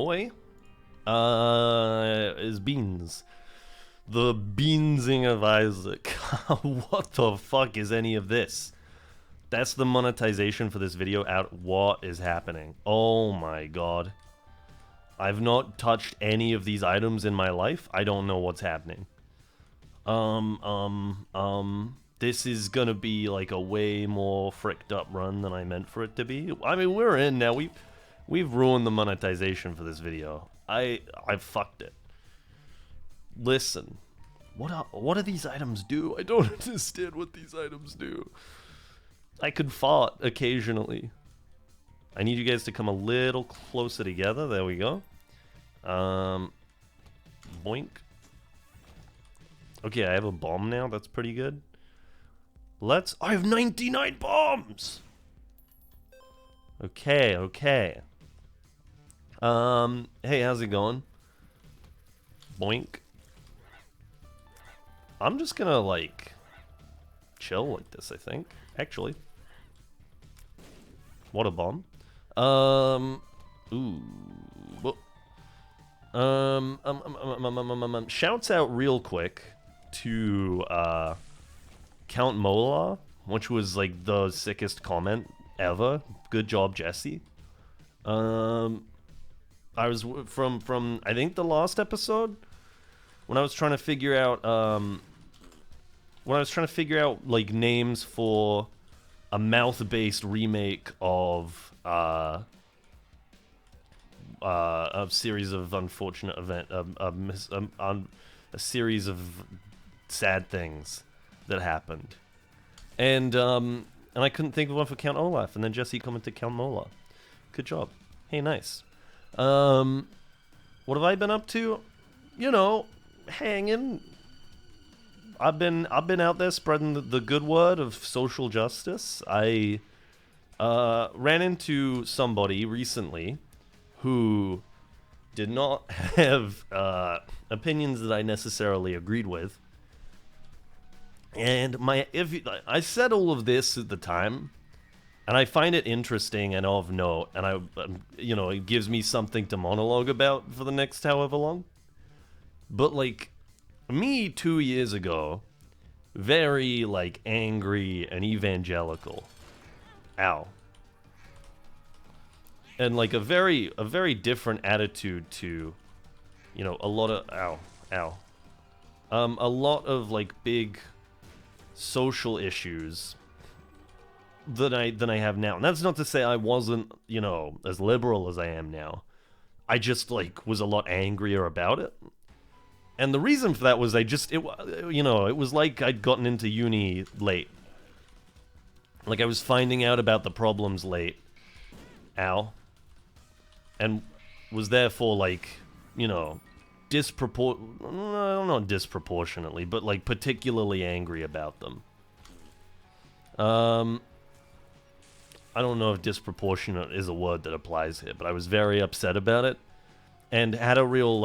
Hoi. Is beans. The beansing of Isaac. What the fuck is any of this? That's the monetization for this video out. What is happening? Oh my god. I've not touched any of these items in my life. I don't know what's happening. This is gonna be like a way more fricked up run than I meant for it to be. I mean, we're in now. We've ruined the monetization for this video. I've fucked it. Listen, what do these items do? I don't understand what these items do. I could fart occasionally. I need you guys to come a little closer together. There we go. Boink. Okay, I have a bomb now. That's pretty good. I have 99 bombs! Okay, okay. Hey, how's it going? Boink. I'm just gonna, like, chill like this, I think. Actually. What a bomb. Ooh. Shouts out real quick to, Count Mola, which was, like, the sickest comment ever. Good job, Jesse. I was from I think the last episode when I was trying to figure out like names for a mouth-based remake of a series of unfortunate a series of sad things that happened, and I couldn't think of one for Count Olaf, and then Jesse commented Count Mola. Good job. Hey, nice. What have I been up to? You know, hanging. I've been out there spreading the good word of social justice. I ran into somebody recently who did not have opinions that I necessarily agreed with. And I said all of this at the time, and I find it interesting and of note, and you know, it gives me something to monologue about for the next however long. But like, me 2 years ago, very like angry and evangelical, ow, and like a very different attitude to, you know, a lot of a lot of like big social issues than I have now. And that's not to say I wasn't, you know, as liberal as I am now. I just like was a lot angrier about it. And the reason for that was it was like I'd gotten into uni late. Like I was finding out about the problems late. Ow. And was therefore like, you know, not disproportionately, but like particularly angry about them. I don't know if disproportionate is a word that applies here, but I was very upset about it, and had a real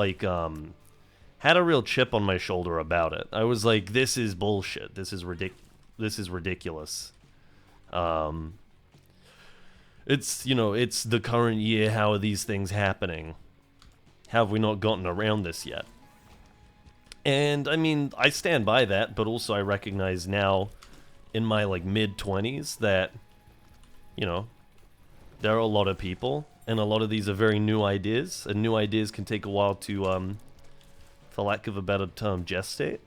chip on my shoulder about it. I was like, this is bullshit. This is ridiculous. It's, you know, it's the current year. How are these things happening? How have we not gotten around this yet? And I mean, I stand by that, but also I recognize now in my like mid-20s that, you know, there are a lot of people, and a lot of these are very new ideas, and new ideas can take a while to, for lack of a better term, gestate.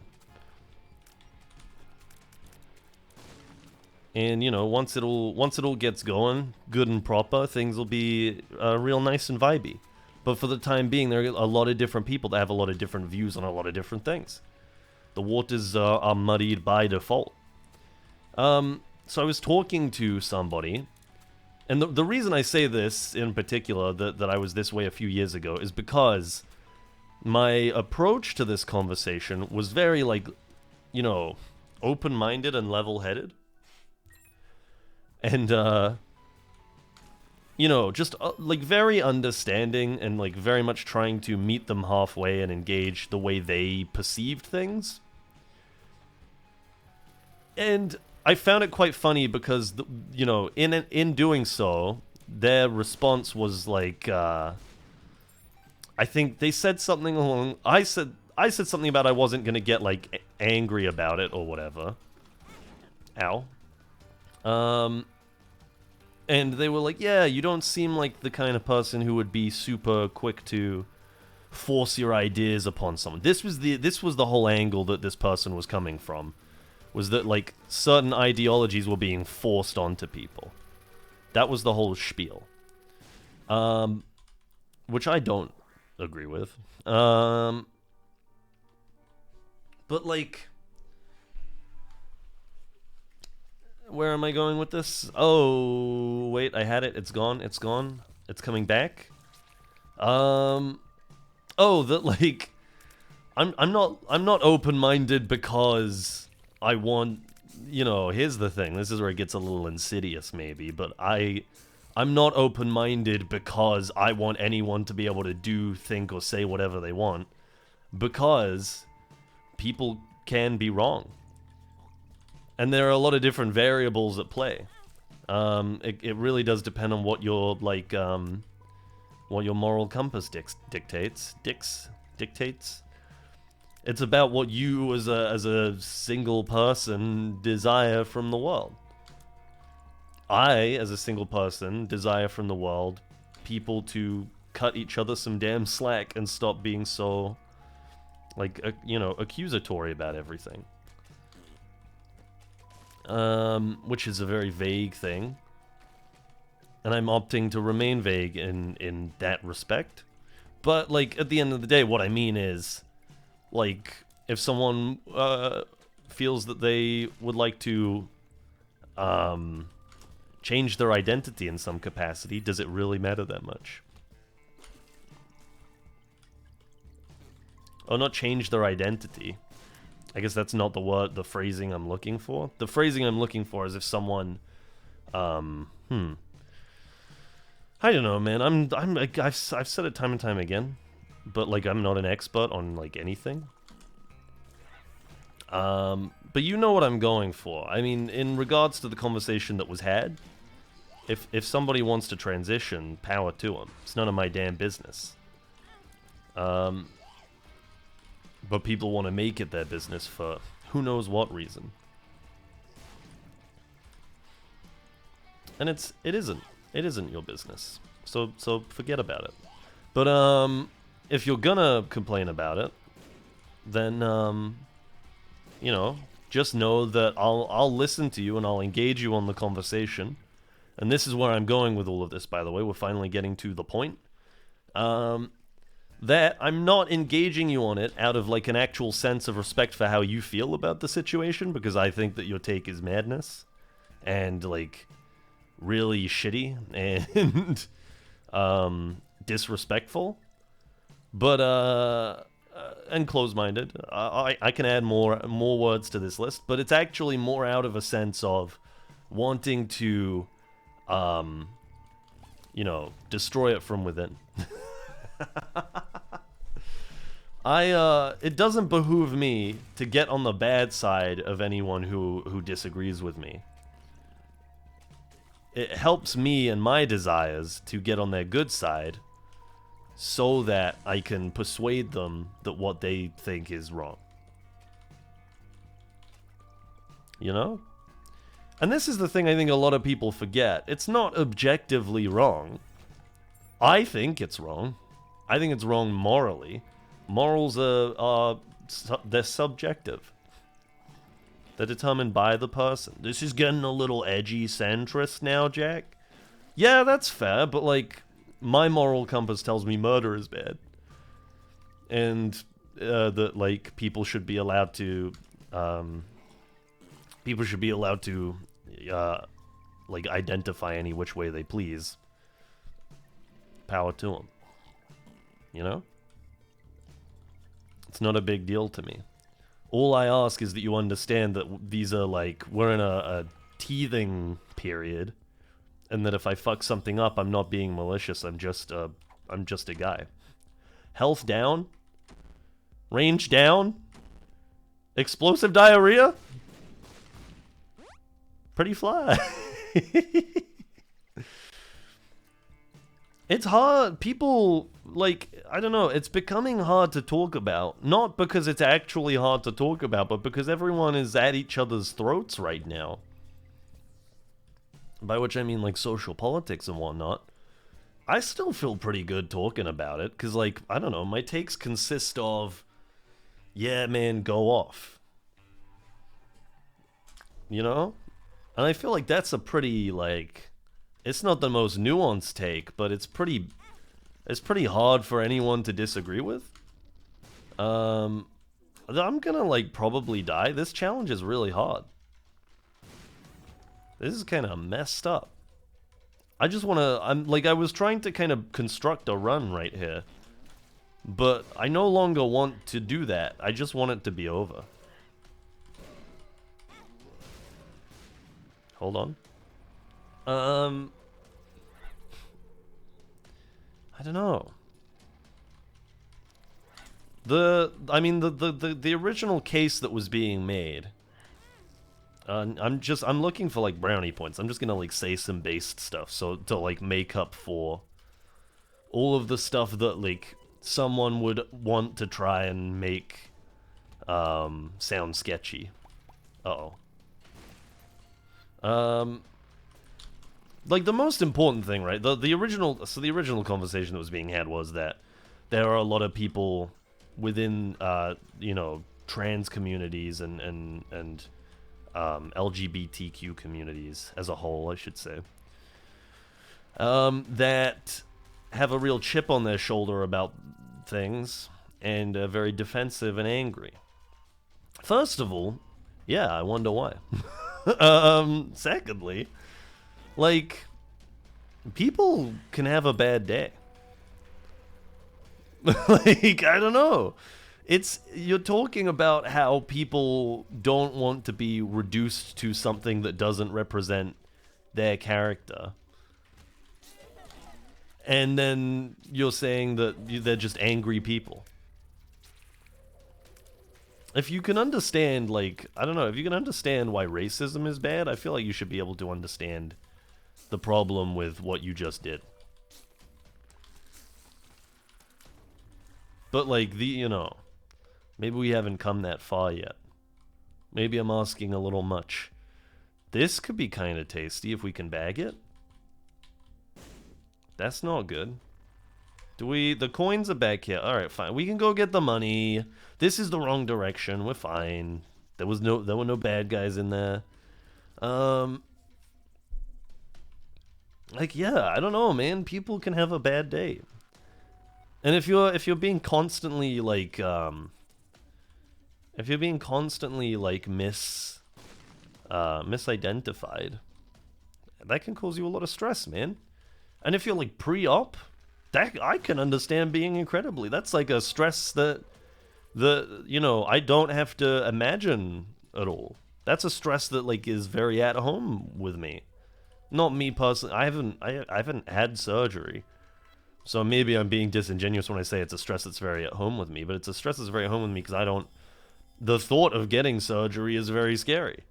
And, you know, once it all gets going, good and proper, things will be real nice and vibey. But for the time being, there are a lot of different people that have a lot of different views on a lot of different things. The waters are muddied by default. So I was talking to somebody, and the reason I say this in particular, that I was this way a few years ago, is because my approach to this conversation was very, like, you know, open-minded and level-headed. And, you know, just, like, very understanding and, like, very much trying to meet them halfway and engage the way they perceived things. And I found it quite funny because, you know, in doing so, their response was, like, I think they said something along. I said something about I wasn't gonna get like angry about it or whatever. Ow. And they were like, yeah, you don't seem like the kind of person who would be super quick to force your ideas upon someone. This was the whole angle that this person was coming from, was that like certain ideologies were being forced onto people. That was the whole spiel. Which I don't agree with. But like, where am I going with this? Oh, wait, I had it. It's gone. It's gone. It's coming back. Oh, that like, I'm not open-minded because I want, you know, here's the thing. This is where it gets a little insidious maybe, but I'm not open-minded because I want anyone to be able to do, think, or say whatever they want, because people can be wrong. And there are a lot of different variables at play. It really does depend on what your like what your moral compass dictates. It's about what you as a single person desire from the world. I, as a single person, desire from the world people to cut each other some damn slack and stop being so, like, you know, accusatory about everything. Which is a very vague thing. And I'm opting to remain vague in that respect. But, like, at the end of the day, what I mean is, like, if someone feels that they would like to change their identity in some capacity, does it really matter that much? Or not change their identity. I guess that's not the phrasing I'm looking for. The phrasing I'm looking for is if someone, I don't know, man. I've said it time and time again, but like I'm not an expert on like anything. But you know what I'm going for. I mean, in regards to the conversation that was had, if somebody wants to transition, power to them. It's none of my damn business. But people want to make it their business for who knows what reason. And it isn't your business. So forget about it. But if you're gonna complain about it, then you know, just know that I'll listen to you and I'll engage you on the conversation. And this is where I'm going with all of this, by the way. We're finally getting to the point. That I'm not engaging you on it out of like an actual sense of respect for how you feel about the situation, because I think that your take is madness and like really shitty and disrespectful, but and closed-minded. I can add more words to this list, but it's actually more out of a sense of wanting to you know, destroy it from within. It doesn't behoove me to get on the bad side of anyone who disagrees with me. It helps me and my desires to get on their good side so that I can persuade them that what they think is wrong. You know? And this is the thing I think a lot of people forget. It's not objectively wrong. I think it's wrong. I think it's wrong morally. Morals they're subjective. They're determined by the person. This is getting a little edgy centrist now, Jack. Yeah, that's fair, but like, my moral compass tells me murder is bad. And that like people should be allowed to like identify any which way they please. Power to them. You know? It's not a big deal to me. All I ask is that you understand that these are like, we're in a teething period, and that if I fuck something up, I'm not being malicious. I'm just a guy. Health down, range down, explosive diarrhea. Pretty fly. It's hard. People, like, I don't know, it's becoming hard to talk about. Not because it's actually hard to talk about, but because everyone is at each other's throats right now. By which I mean, like, social politics and whatnot. I still feel pretty good talking about it, because, like, I don't know, my takes consist of, yeah, man, go off. You know? And I feel like that's a pretty, like, it's not the most nuanced take, but it's pretty hard for anyone to disagree with. I'm gonna, like, probably die. This challenge is really hard. This is kind of messed up. I just want to, I was trying to kind of construct a run right here. But I no longer want to do that. I just want it to be over. Hold on. I don't know. The original case that was being made. I'm looking for, like, brownie points. I'm just gonna, like, say some based stuff, so to, like, make up for all of the stuff that, like, someone would want to try and make sound sketchy. Uh-oh. Like, the most important thing, right? The original conversation that was being had was that there are a lot of people within you know, trans communities and LGBTQ communities as a whole, I should say, that have a real chip on their shoulder about things and are very defensive and angry. First of all, yeah, I wonder why. Secondly, like, people can have a bad day. Like, I don't know. You're talking about how people don't want to be reduced to something that doesn't represent their character. And then you're saying that they're just angry people. If you can understand, like, I don't know, if you can understand why racism is bad, I feel like you should be able to understand the problem with what you just did. But, like, you know, maybe we haven't come that far yet. Maybe I'm asking a little much. This could be kind of tasty if we can bag it. That's not good. The coins are back here. Alright, fine. We can go get the money. This is the wrong direction. We're fine. There were no bad guys in there. Like, yeah, I don't know, man. People can have a bad day. And if you're being constantly, like, if you're being constantly, like, misidentified, that can cause you a lot of stress, man. And if you're, like, pre-op, that I can understand being incredibly. That's like a stress that you know, I don't have to imagine at all. That's a stress that, like, is very at home with me. Not me personally. I haven't had surgery. So maybe I'm being disingenuous when I say it's a stress that's very at home with me, but it's a stress that's very at home with me because the thought of getting surgery is very scary.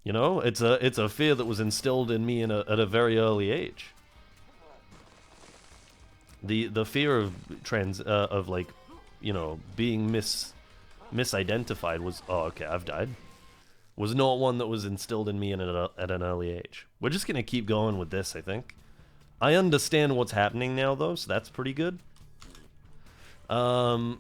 You know, it's a fear that was instilled in me at a very early age. The fear of like, you know, being misidentified was, oh, okay, I've died, was not one that was instilled in me at an early age. We're just gonna keep going with this, I think. I understand what's happening now, though, so that's pretty good. Listen,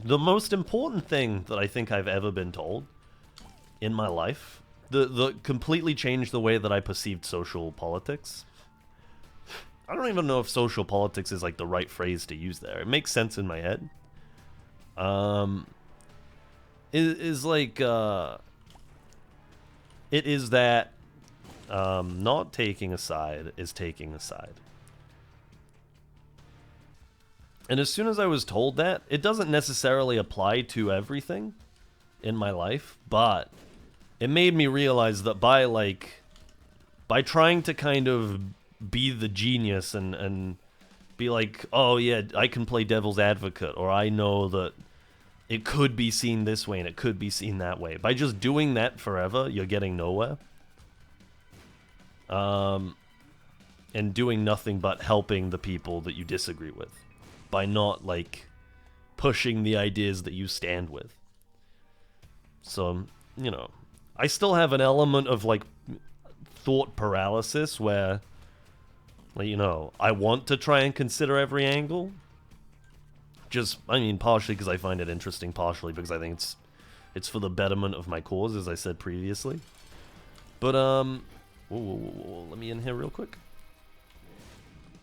the most important thing that I think I've ever been told in my life, the completely changed the way that I perceived social politics. I don't even know if social politics is, like, the right phrase to use there. It makes sense in my head. It is that not taking a side is taking a side. And as soon as I was told that, it doesn't necessarily apply to everything in my life, but it made me realize that by trying to kind of be the genius and be like, oh yeah, I can play devil's advocate, or I know that it could be seen this way and it could be seen that way. By just doing that forever, you're getting nowhere. and doing nothing but helping the people that you disagree with by not, like, pushing the ideas that you stand with. So, you know, I still have an element of, like, thought paralysis where, like, you know, I want to try and consider every angle. Just, I mean, partially because I find it interesting, partially because I think it's for the betterment of my cause, as I said previously. But, whoa, let me in here real quick.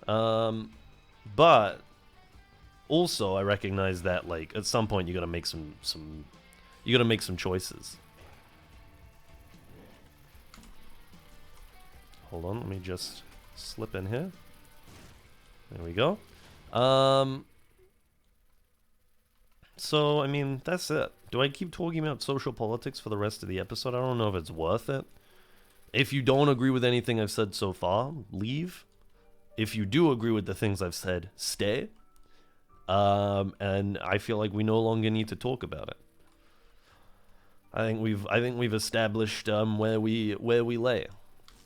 But also I recognize that, like, at some point you gotta make some choices. Hold on, let me just slip in here. There we go. So, I mean, that's it. Do I keep talking about social politics for the rest of the episode? I don't know if it's worth it. If you don't agree with anything I've said so far, leave. If you do agree with the things I've said, stay. And I feel like we no longer need to talk about it. I think we've established where we lay.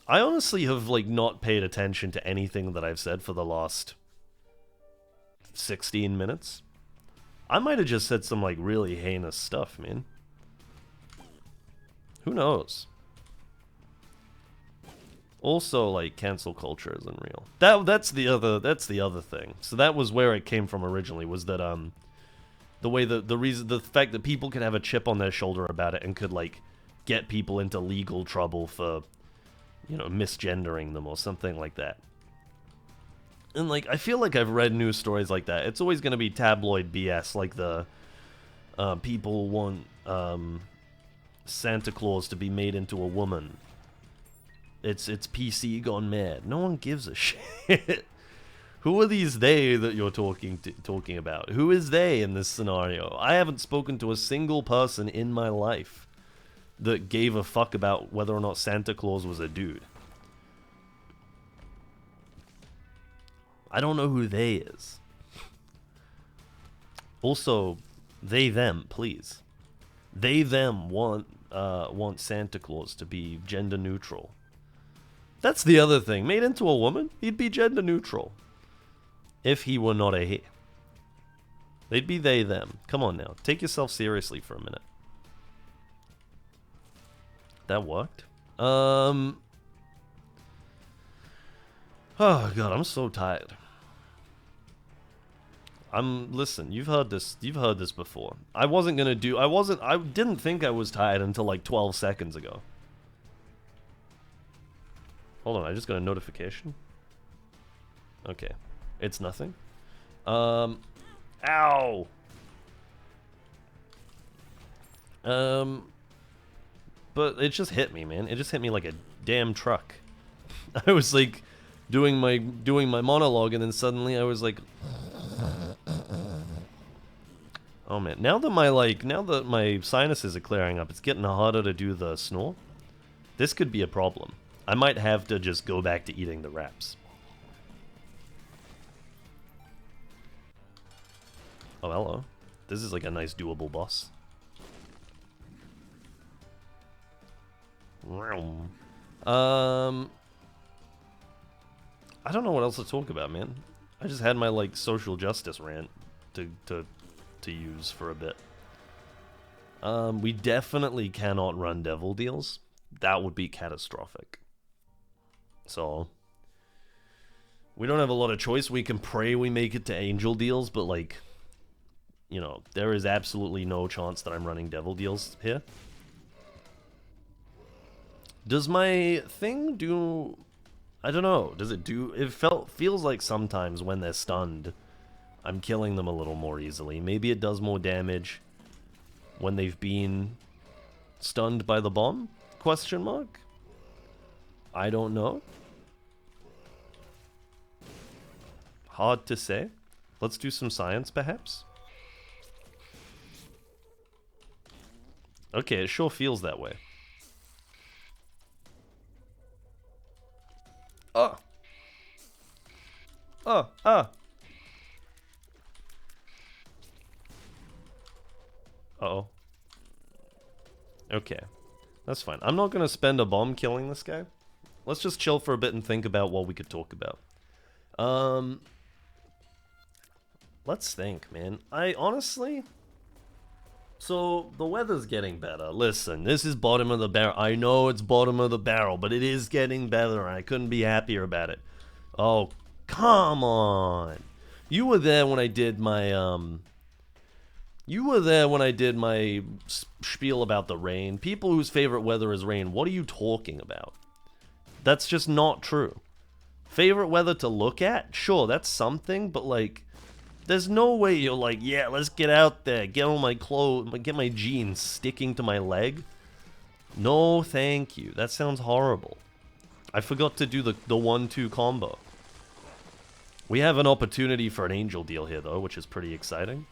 I honestly have, like, not paid attention to anything that I've said for the last 16 minutes. I might have just said some, like, really heinous stuff, man. Who knows? Also, like, cancel culture isn't real. That's the other thing. So that was where it came from originally, was that the fact that people could have a chip on their shoulder about it and could, like, get people into legal trouble for, you know, misgendering them or something like that. And, like, I feel like I've read news stories like that. It's always going to be tabloid BS, like the people want Santa Claus to be made into a woman. It's PC gone mad. No one gives a shit. Who are these they that you're talking about? Who is they in this scenario? I haven't spoken to a single person in my life that gave a fuck about whether or not Santa Claus was a dude. I don't know who they is. Also, they them, please. They them want Santa Claus to be gender neutral. That's the other thing. Made into a woman, he'd be gender neutral. If he were not a he. They'd be they them. Come on now. Take yourself seriously for a minute. That worked. Oh god, I'm so tired. Listen, you've heard this before. I didn't think I was tired until like 12 seconds ago. Hold on, I just got a notification. Okay. It's nothing. Ow! But it just hit me, man. It just hit me like a damn truck. I was like doing my monologue, and then suddenly I was like, oh man. Now that my sinuses are clearing up, it's getting harder to do the snore. This could be a problem. I might have to just go back to eating the wraps. Oh, hello. This is like a nice doable boss. I don't know what else to talk about, man. I just had my, like, social justice rant to use for a bit. We definitely cannot run devil deals. That would be catastrophic. So we don't have a lot of choice. We can pray we make it to angel deals, but, like, you know, there is absolutely no chance that I'm running devil deals here. Does my thing do... I don't know. Does it do... It feels like sometimes when they're stunned, I'm killing them a little more easily. Maybe it does more damage when they've been stunned by the bomb? Question mark? I don't know. Hard to say. Let's do some science, perhaps. Okay, it sure feels that way. Oh. Oh, Uh-oh. Okay. That's fine. I'm not gonna spend a bomb killing this guy. Let's just chill for a bit and think about what we could talk about. Um, let's think, man. I honestly... So, the weather's getting better. Listen, this is bottom of the barrel. I know it's bottom of the barrel, but it is getting better, and I couldn't be happier about it. Oh, come on. You were there when I did my, You were there when I did my spiel about the rain. People whose favorite weather is rain, what are you talking about? That's just not true. Favorite weather to look at? Sure, that's something, but like... There's no way you're like, yeah, let's get out there, get on my clothes, get my jeans sticking to my leg. No, thank you. That sounds horrible. I forgot to do the 1-2 combo. We have an opportunity for an angel deal here, though, which is pretty exciting.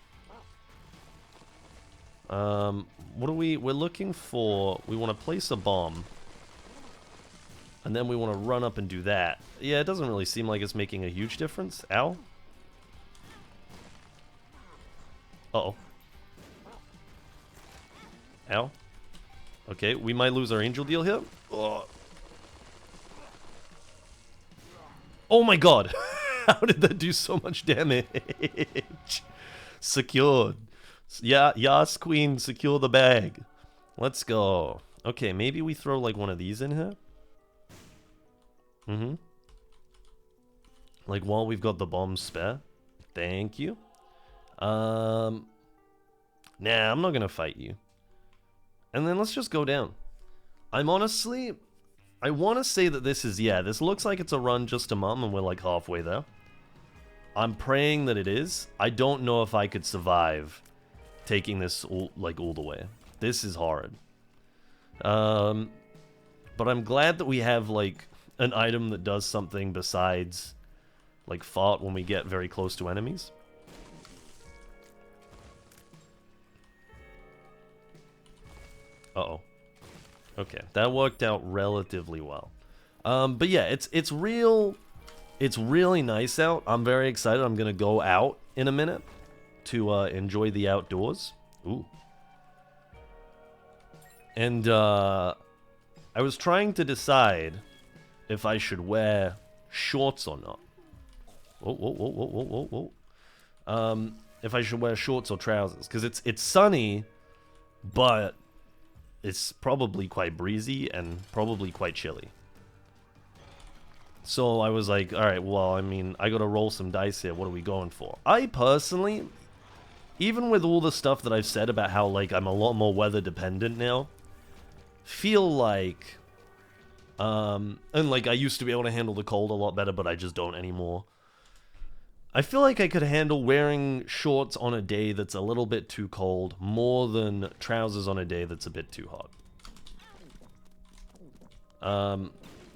What are we're looking for... We want to place a bomb. And then we want to run up and do that. Yeah, it doesn't really seem like it's making a huge difference. Ow. Uh-oh. Ow. Okay, we might lose our angel deal here. Oh my god! How did that do so much damage? Secured. Yeah, Yas Queen, secure the bag. Let's go. Okay, maybe we throw like one of these in here. Mm-hmm. Like while we've got the bombs spare. Thank you. Nah, I'm not gonna fight you. And then let's just go down. I'm honestly... I want to say that this is... Yeah, this looks like it's a run just to mum, and we're like halfway there. I'm praying that it is. I don't know if I could survive taking this all the way. This is hard. But I'm glad that we have, like, an item that does something besides, like, fart when we get very close to enemies. Uh-oh. Okay, that worked out relatively well. But yeah, it's really nice out. I'm very excited. I'm gonna go out in a minute to enjoy the outdoors. Ooh. And I was trying to decide if I should wear shorts or not. Whoa, whoa, whoa, whoa, whoa, whoa, whoa. If I should wear shorts or trousers, because it's sunny, but it's probably quite breezy and probably quite chilly. So I was like, alright, well, I mean, I gotta roll some dice here. What are we going for? I personally, even with all the stuff that I've said about how, like, I'm a lot more weather dependent now, feel like, and, like, I used to be able to handle the cold a lot better, but I just don't anymore. I feel like I could handle wearing shorts on a day that's a little bit too cold more than trousers on a day that's a bit too hot.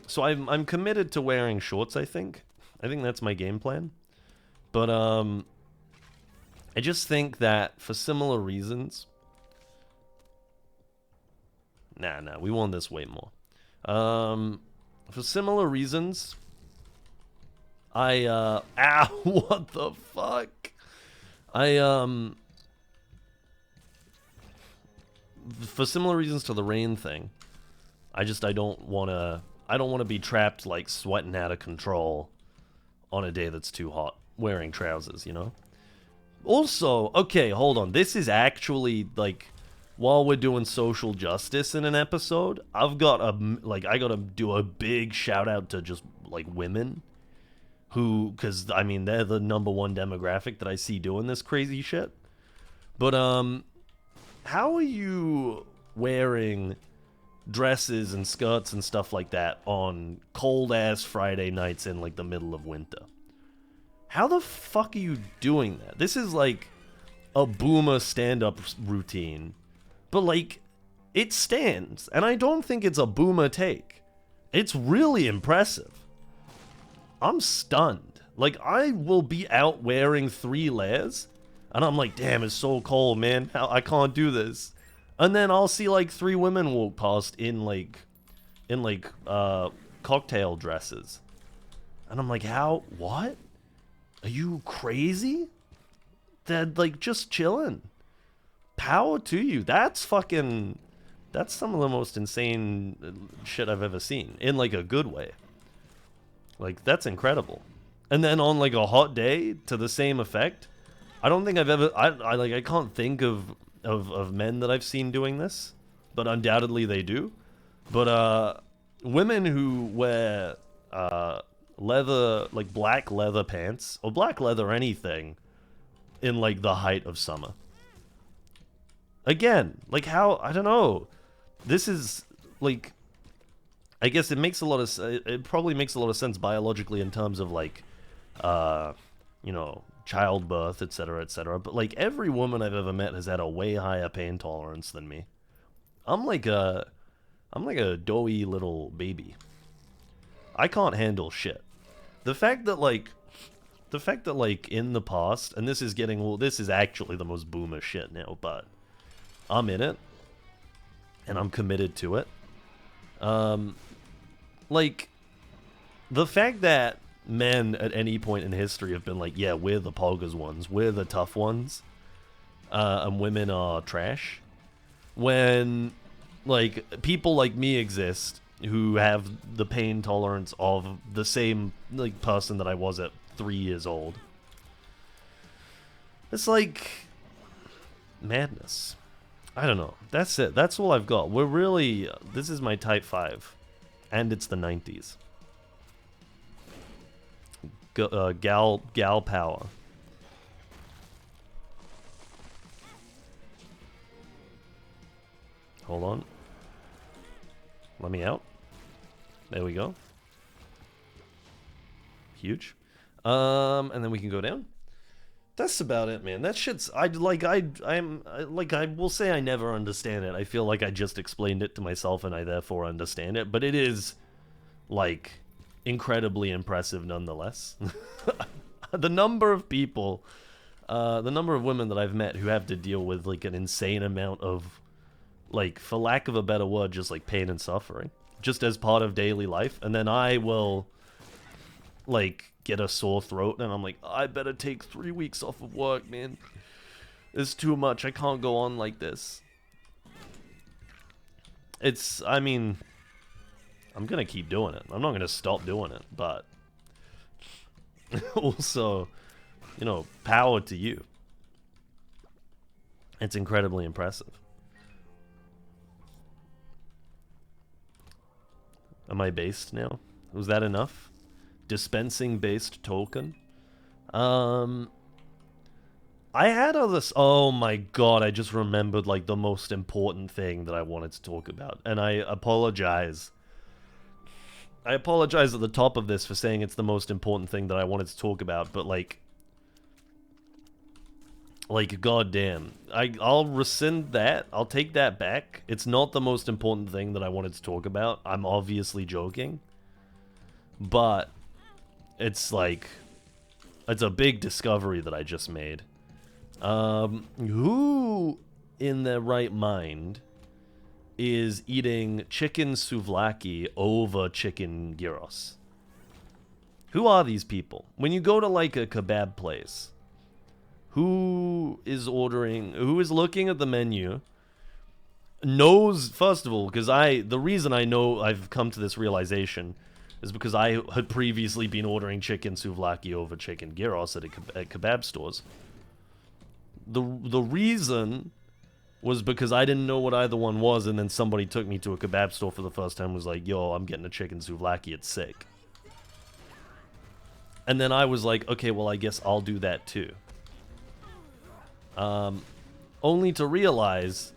So I'm committed to wearing shorts, I think. I think that's my game plan. But, I just think that for similar reasons... Nah, we want this way more. For similar reasons... ow, what the fuck? For similar reasons to the rain thing, I don't want to be trapped, like, sweating out of control on a day that's too hot, wearing trousers, you know? Also, okay, hold on, this is actually, like, while we're doing social justice in an episode, I gotta do a big shout out to just, like, women. Who, because, I mean, they're the #1 demographic that I see doing this crazy shit. But, how are you wearing dresses and skirts and stuff like that on cold-ass Friday nights in, like, the middle of winter? How the fuck are you doing that? This is, like, a boomer stand-up routine. But, like, it stands. And I don't think it's a boomer take. It's really impressive. I'm stunned. Like, I will be out wearing 3 layers, and I'm like, damn, it's so cold, man. I can't do this. And then I'll see, like, 3 women walk past in cocktail dresses. And I'm like, what? Are you crazy? They're, like, just chilling. Power to you. That's That's some of the most insane shit I've ever seen, in like a good way. Like, that's incredible. And then on like a hot day to the same effect, I don't think I've ever, I can't think of men that I've seen doing this, but undoubtedly they do. But women who wear leather, like black leather pants or black leather anything in like the height of summer. Again, like how, I don't know. This is like, I guess it makes a lot of, it probably makes a lot of sense biologically in terms of like, you know, childbirth, etc., etc. But like every woman I've ever met has had a way higher pain tolerance than me. I'm like a doughy little baby. I can't handle shit. The fact that like in the past, and this is getting, well, this is actually the most boomer shit now, but I'm in it, and I'm committed to it. Like, the fact that men at any point in history have been like, yeah, we're the poggers ones, we're the tough ones, and women are trash, when, like, people like me exist who have the pain tolerance of the same, like, person that I was at 3 years old. It's like madness. I don't know. That's it. That's all I've got. We're really, this is my type 5. And it's the 90s. Gal power. Hold on. Let me out. There we go. Huge. And then we can go down. That's about it, man. That shit's, I will say I never understand it. I feel like I just explained it to myself and I therefore understand it, but it is, like, incredibly impressive nonetheless. The number of people, the number of women that I've met who have to deal with, like, an insane amount of, like, for lack of a better word, just, like, pain and suffering, just as part of daily life, and then I will, like, get a sore throat, and I'm like, I better take 3 weeks off of work, man. It's too much. I can't go on like this. It's, I mean, I'm gonna keep doing it. I'm not gonna stop doing it, but also, you know, power to you. It's incredibly impressive. Am I based now? Was that enough? Dispensing based token. I had others. Oh my god, I just remembered like the most important thing that I wanted to talk about, and I apologize. I apologize at the top of this for saying it's the most important thing that I wanted to talk about, but like goddamn, I'll rescind that. I'll take that back. It's not the most important thing that I wanted to talk about. I'm obviously joking, but it's like, it's a big discovery that I just made. Who in their right mind is eating chicken souvlaki over chicken gyros? Who are these people? When you go to like a kebab place, who is ordering, who is looking at the menu, knows, first of all, because the reason I know I've come to this realization is because I had previously been ordering chicken souvlaki over chicken gyros at kebab stores. The reason was because I didn't know what either one was, and then somebody took me to a kebab store for the first time and was like, yo, I'm getting a chicken souvlaki, it's sick. And then I was like, okay, well, I guess I'll do that too. Only to realize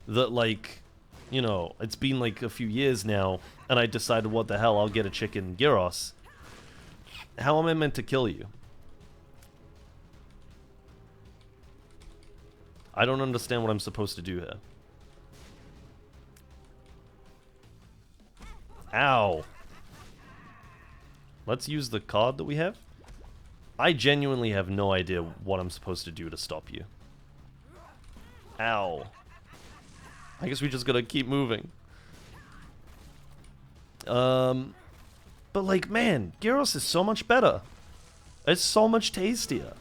that, like, you know, it's been like a few years now, and I decided, what the hell, I'll get a chicken gyros. How am I meant to kill you? I don't understand what I'm supposed to do here. Ow. Let's use the card that we have. I genuinely have no idea what I'm supposed to do to stop you. Ow. I guess we just gotta keep moving. But like, man, gyros is so much better. It's so much tastier.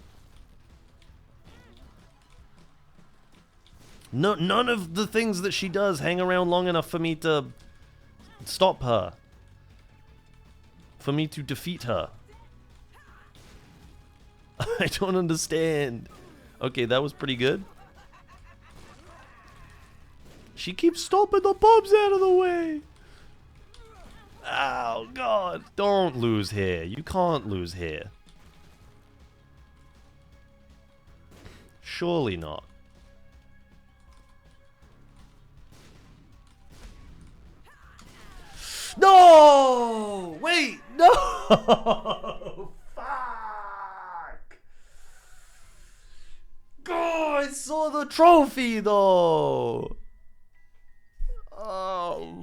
No, none of the things that she does hang around long enough for me to stop her. For me to defeat her. I don't understand. Okay, that was pretty good. She keeps stomping the bombs out of the way. Oh, God. Don't lose here. You can't lose here. Surely not. No! Wait! No! Fuck! God, I saw the trophy though! Oh.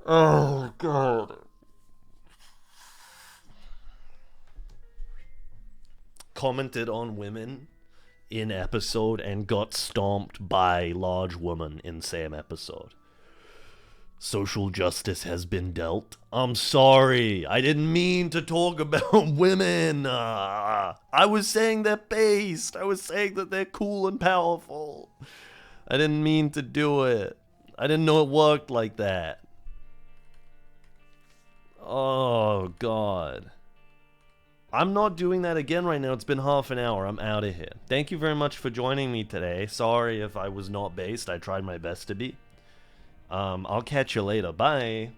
Oh, God. Commented on women in episode and got stomped by large woman in same episode. Social justice has been dealt. I'm sorry. I didn't mean to talk about women. I was saying they're based. I was saying that they're cool and powerful. I didn't mean to do it. I didn't know it worked like that. Oh, God. I'm not doing that again right now. It's been half an hour. I'm out of here. Thank you very much for joining me today. Sorry if I was not based. I tried my best to be. I'll catch you later. Bye.